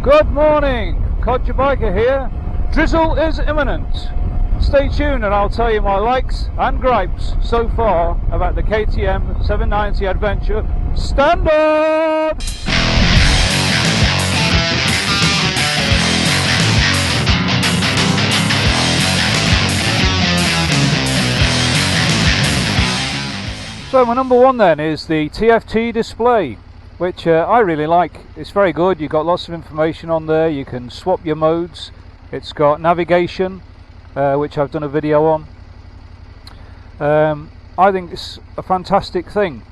Good morning, Codger Biker here. Drizzle is imminent. Stay tuned and I'll tell you my likes and gripes so far about the KTM 790 Adventure Standard! So my number one then is the TFT Display, which I really like. It's very good. You've got lots of information on there. You can swap your modes. It's got navigation, which I've done a video on. I think it's a fantastic thing,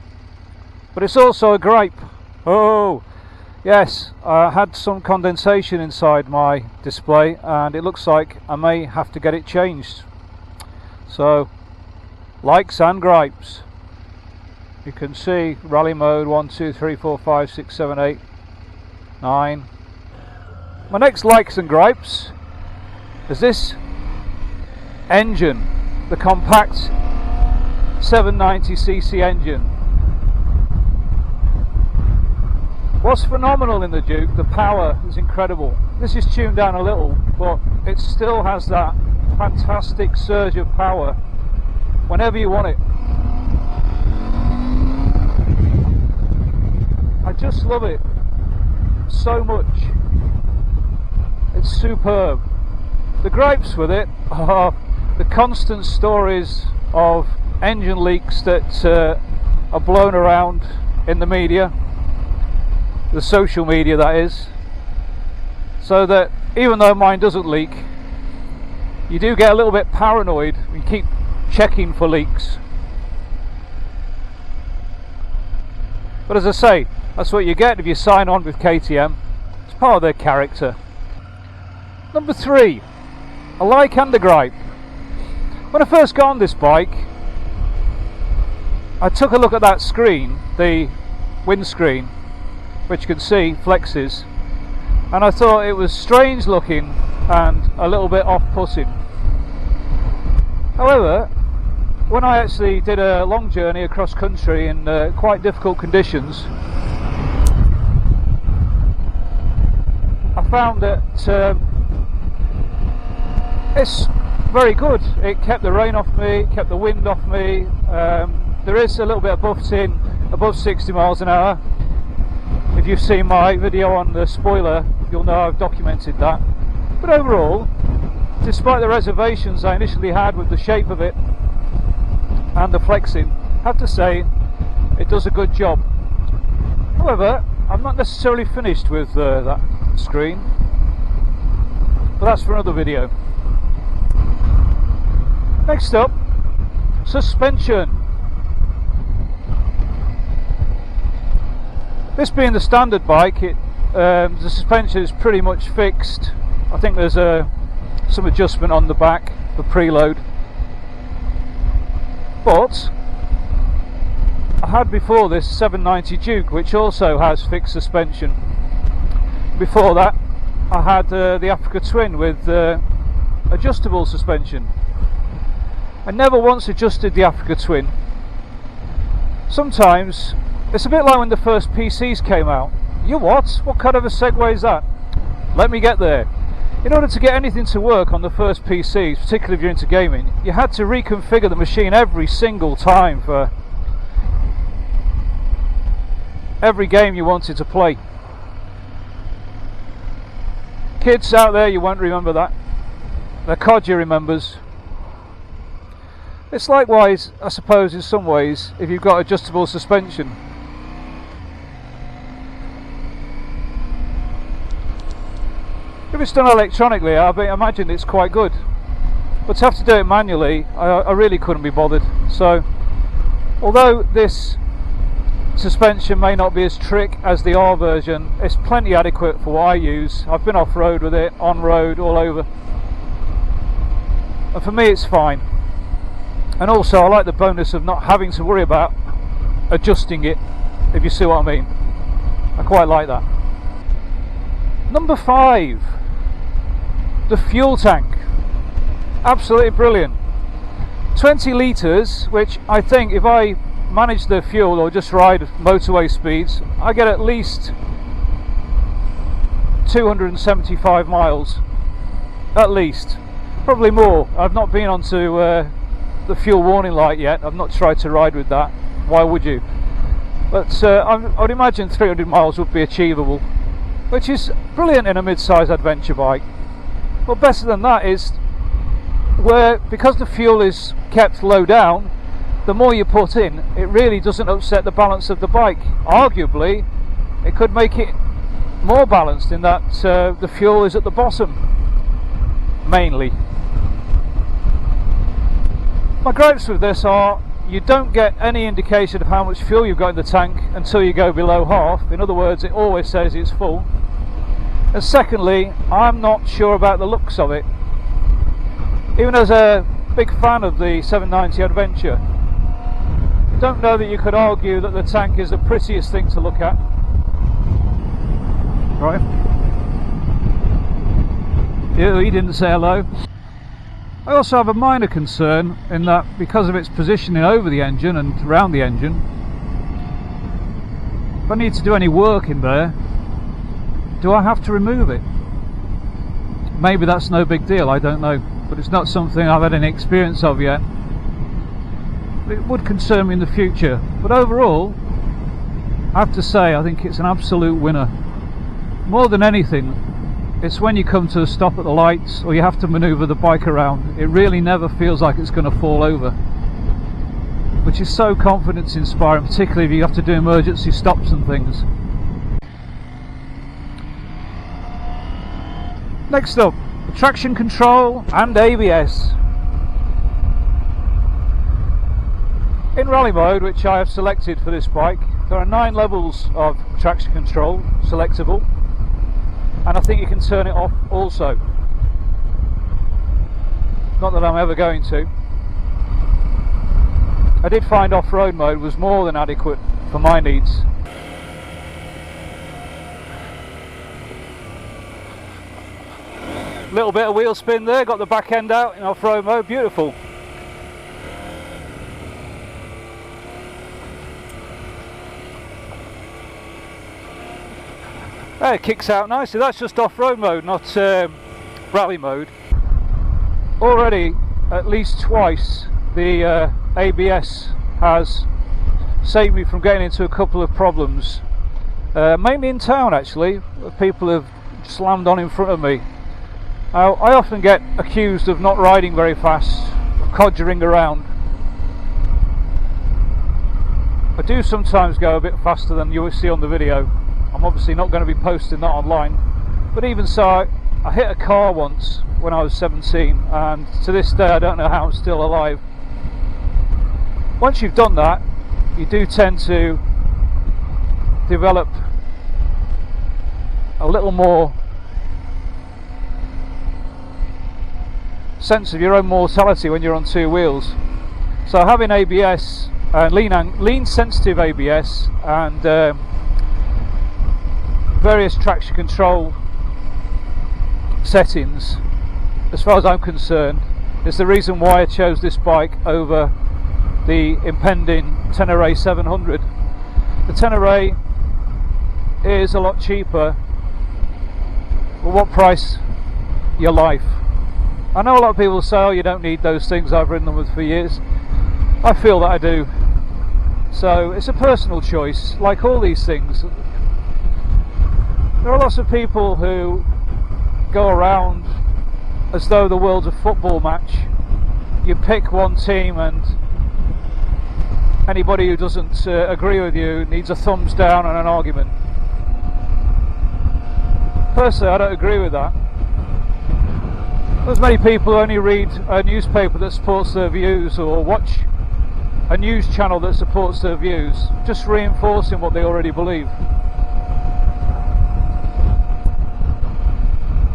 but it's also a gripe. Oh yes, I had some condensation inside my display and it looks like I may have to get it changed. So likes and gripes. You can see rally mode 1, 2, 3, 4, 5, 6, 7, 8, 9. My next likes and gripes is this engine, the compact 790cc engine. What's phenomenal in the Duke, the power is incredible. This is tuned down a little, but it still has that fantastic surge of power whenever you want it. I just love it so much. It's superb. The gripes with it are the constant stories of engine leaks that are blown around in the media, the social media that is, so that even though mine doesn't leak, you do get a little bit paranoid. You keep checking for leaks. But as I say, that's what you get if you sign on with KTM. It's part of their character. Number 3, a like and a gripe. When I first got on this bike, I took a look at that screen, the windscreen, which you can see flexes, and I thought it was strange looking and a little bit off-putting. However, when I actually did a long journey across country in quite difficult conditions, I found that it's very good. It kept the rain off me, kept the wind off me. There is a little bit of buffeting above 60 miles an hour. If you've seen my video on the spoiler, you'll know I've documented that. But overall, despite the reservations I initially had with the shape of it and the flexing, I have to say it does a good job. However, I'm not necessarily finished with that screen, but that's for another video. Next up, suspension. This being the standard bike, the suspension is pretty much fixed. I think there's some adjustment on the back for preload, but I had before this 790 Duke, which also has fixed suspension. Before that I had the Africa Twin with adjustable suspension. I never once adjusted the Africa Twin. Sometimes it's a bit like when the first PCs came out. You what? What kind of a segue is that? Let me get there. In order to get anything to work on the first PCs, particularly if you're into gaming, you had to reconfigure the machine every single time for every game you wanted to play. Kids out there, you won't remember that. The Codger remembers. It's likewise, I suppose, in some ways, if you've got adjustable suspension. If it's done electronically, I imagine it's quite good. But to have to do it manually, I really couldn't be bothered. So, although this suspension may not be as trick as the R version, it's plenty adequate for what I use. I've been off-road with it, on-road, all over. And for me it's fine. And also I like the bonus of not having to worry about adjusting it, if you see what I mean. I quite like that. Number 5, the fuel tank. Absolutely brilliant. 20 litres, which I think if I manage the fuel or just ride motorway speeds, I get at least 275 miles at least, probably more. I've not been onto the fuel warning light yet. I've not tried to ride with that. Why would you? But I would imagine 300 miles would be achievable, which is brilliant in a mid-size adventure bike. But better than that is because the fuel is kept low down, the more you put in, it really doesn't upset the balance of the bike. Arguably, it could make it more balanced in that the fuel is at the bottom, mainly. My gripes with this are, you don't get any indication of how much fuel you've got in the tank until you go below half. In other words, it always says it's full. And secondly, I'm not sure about the looks of it. Even as a big fan of the 790 Adventure, I don't know that you could argue that the tank is the prettiest thing to look at. Right? Ew, he didn't say hello. I also have a minor concern in that because of its positioning over the engine and around the engine, if I need to do any work in there, do I have to remove it? Maybe that's no big deal, I don't know, but it's not something I've had any experience of yet. It would concern me in the future, but overall I have to say I think it's an absolute winner. More than anything, it's when you come to a stop at the lights or you have to manoeuvre the bike around, it really never feels like it's going to fall over, which is so confidence inspiring, particularly if you have to do emergency stops and things. Next up, traction control and ABS. In rally mode, which I have selected for this bike, there are 9 levels of traction control selectable, and I think you can turn it off also. Not that I'm ever going to. I did find off-road mode was more than adequate for my needs. Little bit of wheel spin there, got the back end out in off-road mode, beautiful. It kicks out nicely. That's just off-road mode, not rally mode. Already at least twice the ABS has saved me from getting into a couple of problems, mainly in town actually, where people have slammed on in front of me. I often get accused of not riding very fast, of codgering around. I do sometimes go a bit faster than you will see on the video. I'm obviously not going to be posting that online, but even so, I hit a car once when I was 17, and to this day I don't know how I'm still alive. Once you've done that, you do tend to develop a little more sense of your own mortality when you're on 2 wheels. So having ABS, lean sensitive ABS, and various traction control settings, as far as I'm concerned, is the reason why I chose this bike over the impending Tenere 700. The Tenere is a lot cheaper, but what price? Your life. I know a lot of people say, oh, you don't need those things, I've ridden them with for years. I feel that I do. So it's a personal choice, like all these things. There are lots of people who go around as though the world's a football match. You pick one team and anybody who doesn't agree with you needs a thumbs down and an argument. Personally, I don't agree with that. There's many people who only read a newspaper that supports their views or watch a news channel that supports their views, just reinforcing what they already believe.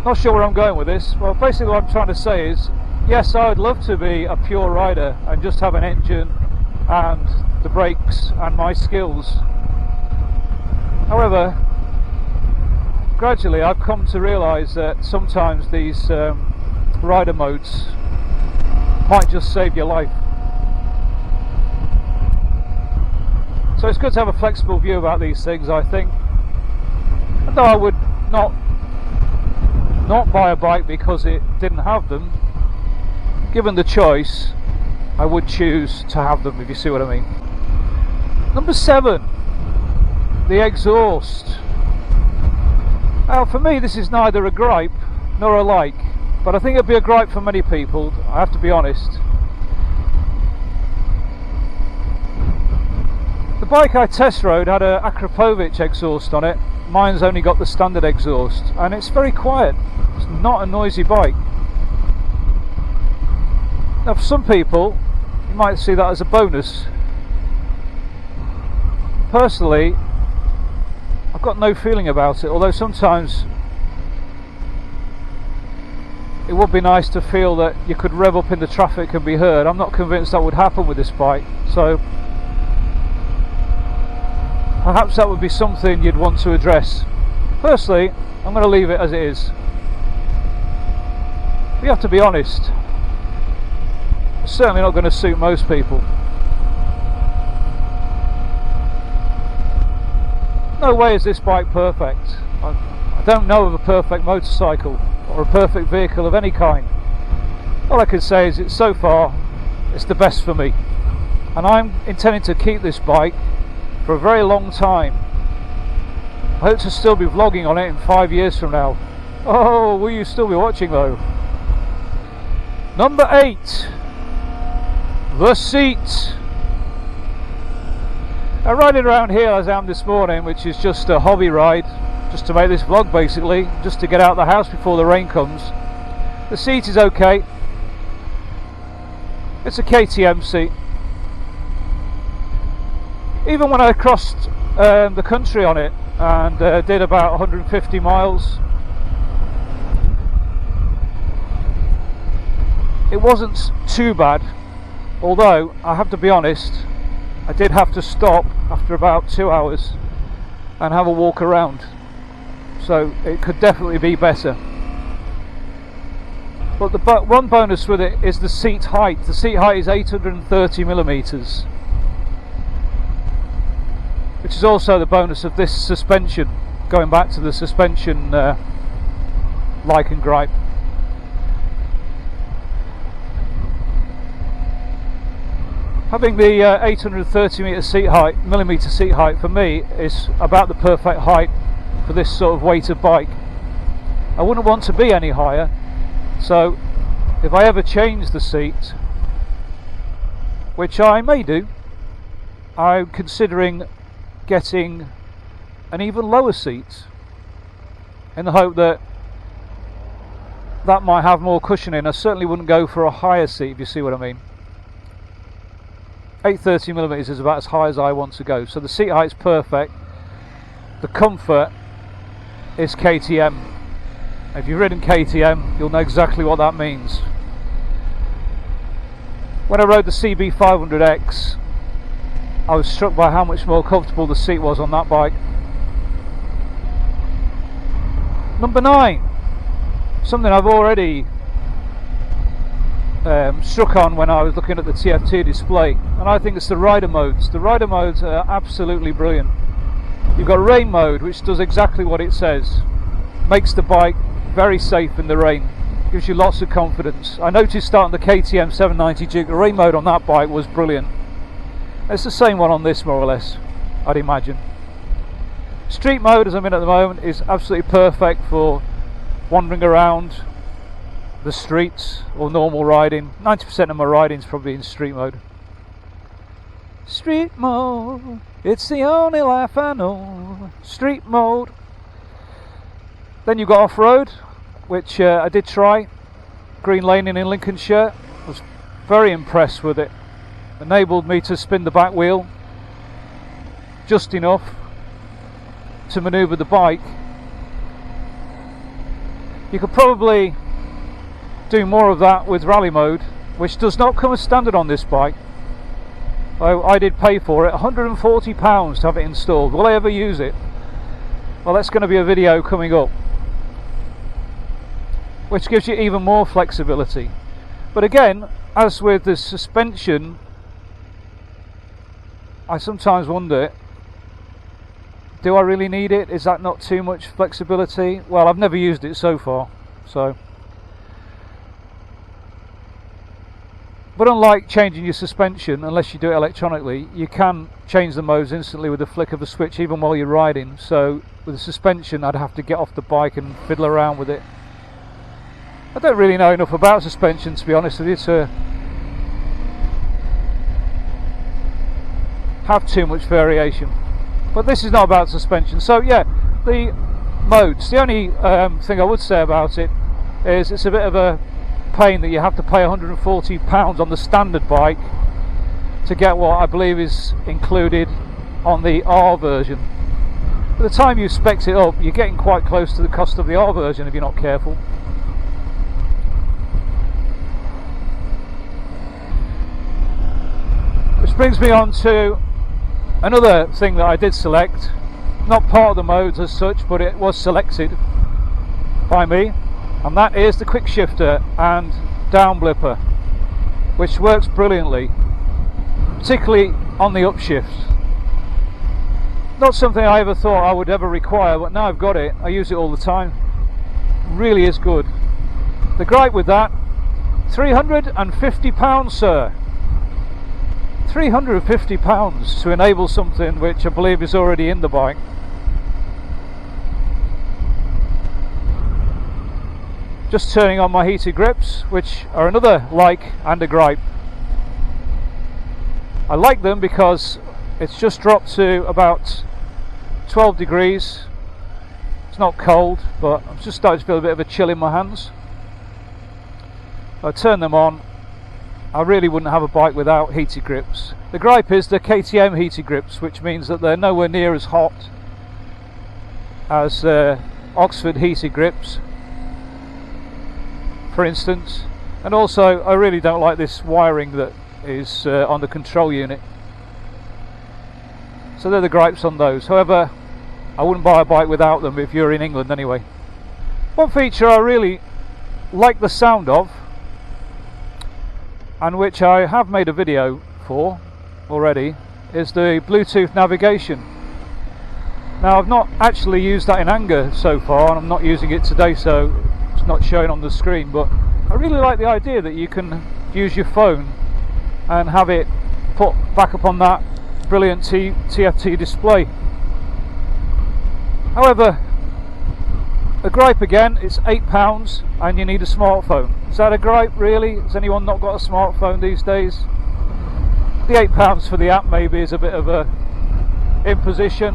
Not sure where I'm going with this. Well, basically what I'm trying to say is, yes, I would love to be a pure rider and just have an engine and the brakes and my skills. However, gradually I've come to realise that sometimes these rider modes might just save your life. So it's good to have a flexible view about these things, I think. Although I would not not buy a bike because it didn't have them. Given the choice, I would choose to have them, if you see what I mean. Number 7, the exhaust. Now for me this is neither a gripe nor a like, but I think it'd be a gripe for many people, I have to be honest. The bike I test rode had a Akropovich exhaust on it. Mine's only got the standard exhaust, and it's very quiet. It's not a noisy bike. Now for some people you might see that as a bonus. Personally, I've got no feeling about it, although sometimes it would be nice to feel that you could rev up in the traffic and be heard. I'm not convinced that would happen with this bike, so perhaps that would be something you'd want to address. Personally, I'm going to leave it as it is. We have to be honest, it's certainly not going to suit most people. No way is this bike perfect. I don't know of a perfect motorcycle or a perfect vehicle of any kind. All I can say is so far it's the best for me, and I'm intending to keep this bike for a very long time. I hope to still be vlogging on it in 5 years from now. Oh, will you still be watching though? Number 8, the seat. I ride it around here as I am this morning, which is just a hobby ride, just to make this vlog basically, just to get out of the house before the rain comes. The seat is okay. It's a KTM seat. Even when I crossed the country on it and did about 150 miles, it wasn't too bad, although I have to be honest, I did have to stop after about 2 hours and have a walk around, so it could definitely be better. But the one bonus with it is the seat height. The seat height is 830 millimeters, which is also the bonus of this suspension, going back to the suspension like and gripe. Having the 830 millimeter seat height for me is about the perfect height for this sort of weight of bike. I wouldn't want to be any higher, so if I ever change the seat, which I may do, I'm considering getting an even lower seat in the hope that that might have more cushioning. I certainly wouldn't go for a higher seat, if you see what I mean. 830 millimeters is about as high as I want to go, so the seat height's perfect. The comfort is KTM. If you've ridden KTM, you'll know exactly what that means. When I rode the CB500X, I was struck by how much more comfortable the seat was on that bike. Number 9, something I've already struck on when I was looking at the TFT display, and I think it's the rider modes. The rider modes are absolutely brilliant. You've got rain mode, which does exactly what it says, makes the bike very safe in the rain, gives you lots of confidence. I noticed starting the KTM 790 Duke, the rain mode on that bike was brilliant. It's the same one on this, more or less, I'd imagine. Street mode, as I'm in at the moment, is absolutely perfect for wandering around the streets or normal riding. 90% of my riding is probably in street mode. Street mode, it's the only life I know. Street mode. Then you've got off-road, which I did try. Green laning in Lincolnshire. Was very impressed with it. Enabled me to spin the back wheel just enough to manoeuvre the bike. You could probably do more of that with rally mode, which does not come as standard on this bike. I did pay for it, £140 to have it installed. Will I ever use it? Well, that's going to be a video coming up, which gives you even more flexibility. But again, as with the suspension, I sometimes wonder, do I really need it? Is that not too much flexibility? Well, I've never used it so far, So, but unlike changing your suspension, unless you do it electronically, you can change the modes instantly with the flick of a switch, even while you're riding. So with the suspension, I'd have to get off the bike and fiddle around with it. I don't really know enough about suspension, to be honest with you, to have too much variation. But this is not about suspension. So yeah, the modes. The only thing I would say about it is it's a bit of a pain that you have to pay £140 on the standard bike to get what I believe is included on the R version. By the time you spec it up, you're getting quite close to the cost of the R version if you're not careful. Which brings me on to another thing that I did select, not part of the modes as such, but it was selected by me, and that is the quick shifter and down blipper, which works brilliantly, particularly on the upshift. Not something I ever thought I would ever require, but now I've got it, I use it all the time. Really is good. The gripe with that, £350, sir. £350 to enable something which I believe is already in the bike. Just turning on my heated grips, which are another like and a gripe. I like them because it's just dropped to about 12 degrees. It's not cold, but I'm just starting to feel a bit of a chill in my hands. I turn them on. I really wouldn't have a bike without heated grips. The gripe is the KTM heated grips, which means that they're nowhere near as hot as Oxford heated grips, for instance. And also, I really don't like this wiring that is on the control unit. So they're the gripes on those. However, I wouldn't buy a bike without them if you're in England anyway. One feature I really like the sound of, and which I have made a video for already, is the Bluetooth navigation. Now, I've not actually used that in anger so far, and I'm not using it today, so it's not showing on the screen, but I really like the idea that you can use your phone and have it put back up on that brilliant TFT display. However, a gripe again, it's £8 and you need a smartphone. Is that a gripe really? Has anyone not got a smartphone these days? The £8 for the app maybe is a bit of a imposition,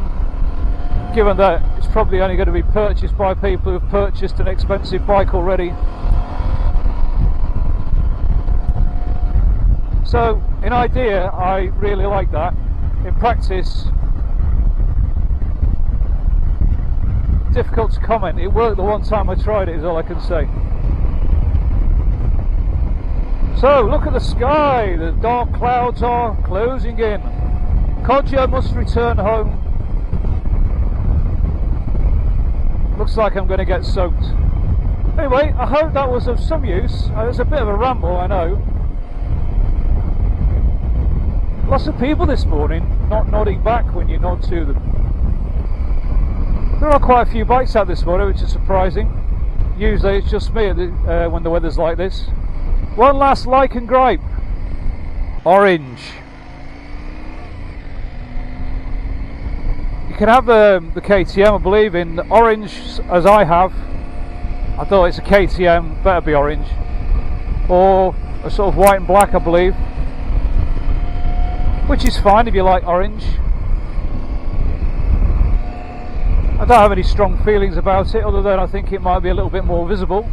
given that it's probably only going to be purchased by people who have purchased an expensive bike already. So in idea I really like that. In practice, difficult to comment. It worked the one time I tried it, is all I can say. So look at the sky, the dark clouds are closing in. Codger must return home. Looks like I'm going to get soaked. Anyway, I hope that was of some use. It's a bit of a ramble, I know. Lots of people this morning not nodding back when you nod to them. There are quite a few bikes out this morning, which is surprising. Usually it's just me when the weather's like this. One last like and gripe. Orange. You can have the KTM, I believe, in orange as I have. I thought it's a KTM, better be orange. Or a sort of white and black, I believe. Which is fine if you like orange. I don't have any strong feelings about it, other than I think it might be a little bit more visible,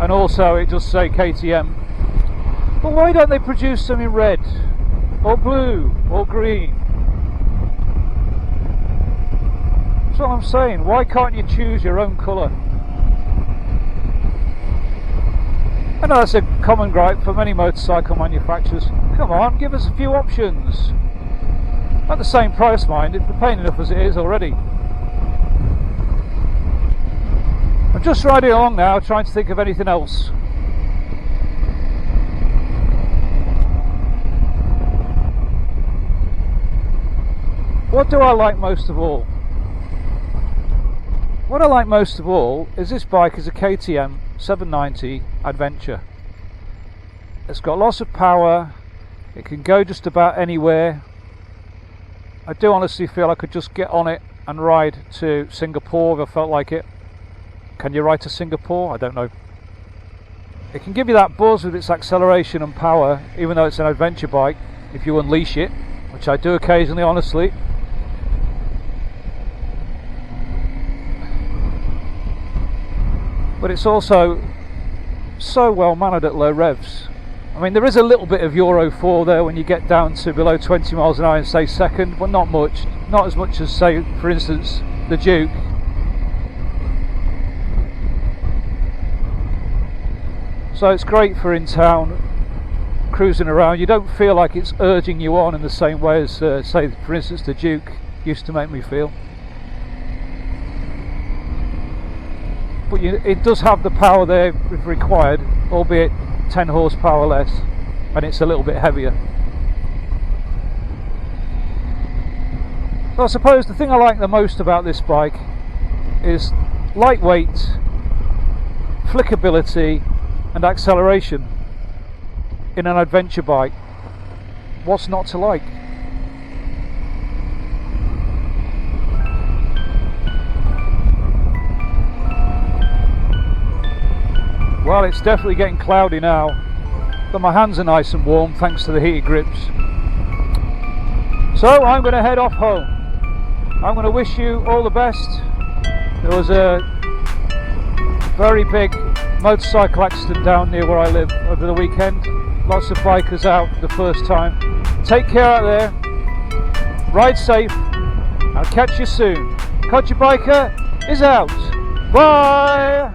and also it does say KTM. But why don't they produce some in red, or blue, or green? That's what I'm saying. Why can't you choose your own colour? I know that's a common gripe for many motorcycle manufacturers. Come on, give us a few options. At the same price, mind, if we're paying enough as it is already. I'm just riding along now, trying to think of anything else. What do I like most of all? What I like most of all is this bike is a KTM 790 Adventure. It's got lots of power, it can go just about anywhere. I do honestly feel I could just get on it and ride to Singapore if I felt like it. Can you ride to Singapore? I don't know. It can give you that buzz with its acceleration and power, even though it's an adventure bike, if you unleash it, which I do occasionally, honestly. But it's also so well mannered at low revs. I mean, there is a little bit of Euro 4 there when you get down to below 20 miles an hour and say second, but not much. Not as much as, say, for instance, the Duke. So it's great for in town, cruising around. You don't feel like it's urging you on in the same way as, say, for instance, the Duke used to make me feel. But it does have the power there if required, albeit 10 horsepower less, and it's a little bit heavier. So I suppose the thing I like the most about this bike is lightweight, flickability and acceleration in an adventure bike. What's not to like? Well, it's definitely getting cloudy now, but my hands are nice and warm thanks to the heated grips. So I'm going to head off home. I'm going to wish you all the best. There was a very big motorcycle accident down near where I live over the weekend. Lots of bikers out for the first time. Take care out there. Ride safe. I'll catch you soon. Codger Biker is out. Bye!